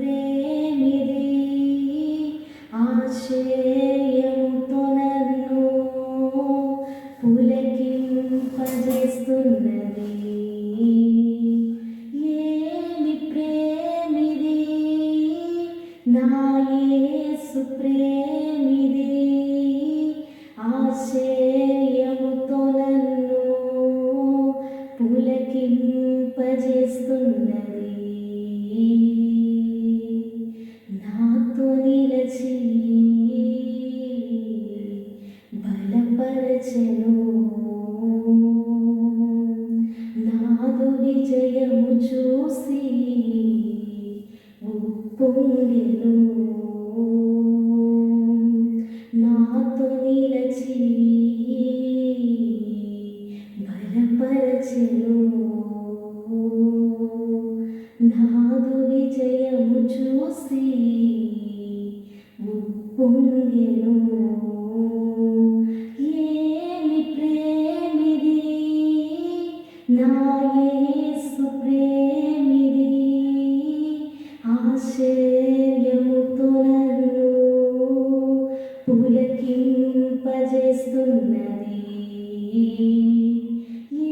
ప్రేమిది ఆశ్చర్యముతో నన్ను పులకింపజేస్తున్నది. ఏమి ప్రేమిది నా యేసు ప్రేమిది ఆశ్చర్యముతో నన్ను పులకింపజేస్తున్నది. నాతో నిలచి బలపరచెను, నాదు విజయము చూసి ఉప్పొంగెను. నాతో నిలచి బలపరచెను, నాదు విజయము చూసి ఉప్పొంగెను. ఏమి ప్రేమిది నా యేసు ప్రేమిది ఆశ్చర్యముతో నన్ను పులకింపజేస్తున్నది.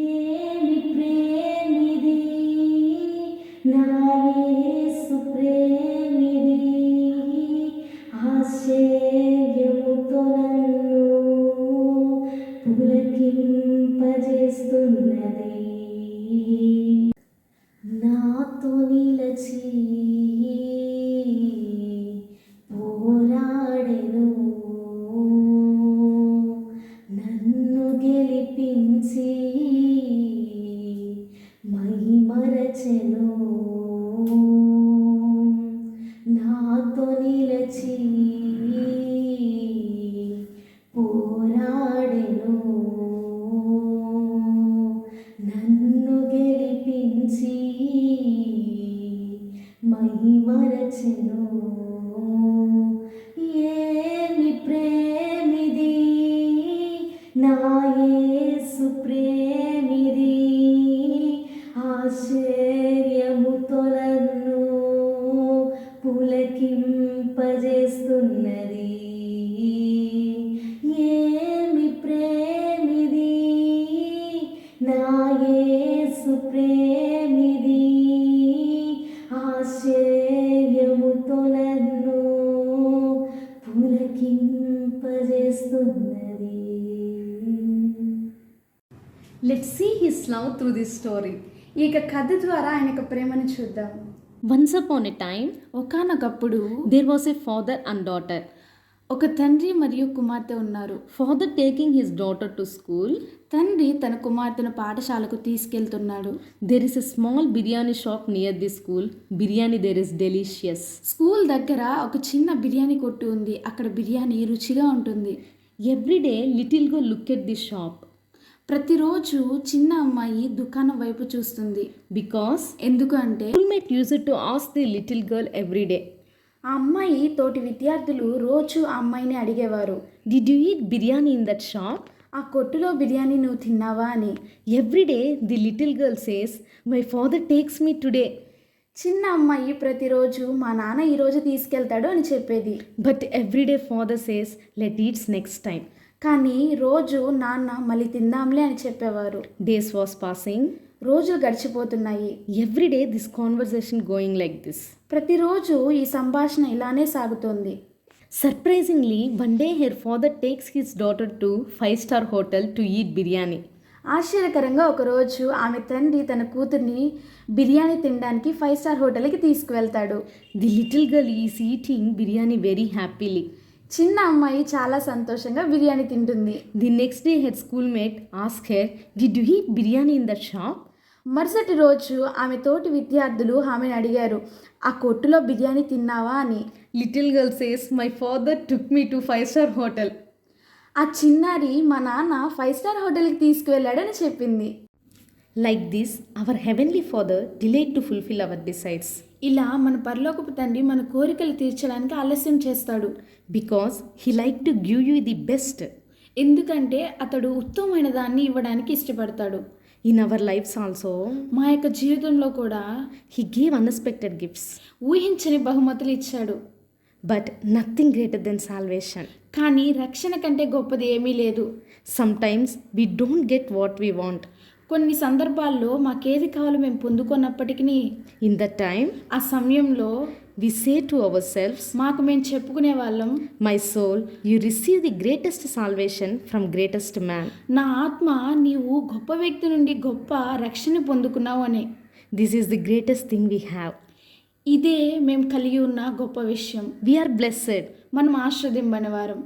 ఏమి ప్రేమిది నా యేసు ప్రేమిది ఆశ్చర్యముతో నన్ను పులకింపజేస్తున్నది. నాతో నిలచి పోరాడెను, నన్ను గెలిపించి మైమరచెను. నాతో నిలచి పోరాడెను, నన్ను గెలిపించి మైమరచెను. ఏమి ప్రేమిది నా యేసు ప్రేమిది ఆశ్చర్యముతో నన్ను పులకింపజేస్తున్నది. ఏమి ప్రేమిది నా యేసు ప్రేమిది ఆశ్చర్యముతో నన్ను పులకింపజేస్తున్నది. Let's see his love through this story. ఈ కథ ద్వారా ఆయన యొక్క ప్రేమను చూద్దాం. Once upon a time, ఒకానొకప్పుడు there was a father and daughter. ఒక తండ్రి మరియు కుమార్తె ఉన్నారు. Father taking his daughter to school. తండ్రి తన కుమార్తెను పాఠశాలకు తీసుకెళ్తున్నాడు. There is a small biryani shop near the school. Biryani there is delicious. School దగ్గర ఒక చిన్న బిర్యానీ కొట్టు ఉంది. అక్కడ బిర్యానీ రుచిగా ఉంటుంది. Every day, little girl look at the shop. ప్రతిరోజు చిన్న అమ్మాయి దుకాణం వైపు చూస్తుంది. Because ఎందుకు అంటే schoolmate used to ask the little girl every day, ఆ అమ్మాయి తోటి విద్యార్థులు రోజు ఆ అమ్మాయిని అడిగేవారు, did you eat biryani in that shop? ఆ కొట్టులో బిర్యానీ నువ్వు తిన్నావా అని. Every day the little girl says, my father takes me today. చిన్న అమ్మాయి ప్రతిరోజు మా నాన్న ఈరోజు తీసుకెళ్తాడు అని చెప్పేది. But every day father says, let eat next time. కానీ రోజు నాన్న మళ్ళీ తిందాంలే అని చెప్పేవారు. Days was passing. రోజులు గడిచిపోతున్నాయి. Every day this conversation going like this. ప్రతిరోజు ఈ సంభాషణ ఇలానే సాగుతోంది. Surprisingly, one day her father takes his daughter to 5-star hotel to eat biryani. ఆశ్చర్యకరంగా ఒకరోజు ఆమె తండ్రి తన కూతుర్ని బిర్యానీ తినడానికి 5 స్టార్ హోటల్కి తీసుకువెళ్తాడు. The little girl is eating biryani very happily. చిన్న అమ్మాయి చాలా సంతోషంగా బిర్యానీ తింటుంది. The next day her schoolmate asked her, did you eat biryani in that shop? మరుసటి రోజు ఆమె తోటి విద్యార్థులు ఆమెను అడిగారు, ఆ కొట్టులో బిర్యానీ తిన్నావా అని. Little girl says, my father took me to 5-star hotel. ఆ చిన్నారి మా నాన్న 5 స్టార్ హోటల్కి తీసుకువెళ్ళాడని చెప్పింది. Like this, our heavenly Father delayed to fulfill our desires. ఇలా మన పరలోకపు తండ్రి మన కోరికలు తీర్చడానికి ఆలస్యం చేస్తాడు. Because He liked to give you the best. ఎందుకంటే అతడు ఉత్తమమైన దాన్ని ఇవ్వడానికి ఇష్టపడతాడు. In our lives also, మా యొక్క జీవితంలో కూడా He gave unexpected gifts, ఊహించని బహుమతులు ఇచ్చాడు. but nothing greater than salvation. కానీ రక్షణ కంటే గొప్పది ఏమీ లేదు. Sometimes we don't get what we want. కొన్ని సందర్భాల్లో మాకేది కావాలో మేము పొందుకున్నప్పటికీ In that time, ఆ సమయంలో we say to ourselves, మాకు మేము చెప్పుకునే వాళ్ళం, My soul, you receive the greatest salvation from greatest man. నా ఆత్మ నీవు గొప్ప వ్యక్తి నుండి గొప్ప రక్షణ పొందుకున్నావు అని. This is the greatest thing we have. ఇదే మేము కలిగి ఉన్న గొప్ప విషయం. We are blessed. మనం ఆశీర్వదింపని వారం.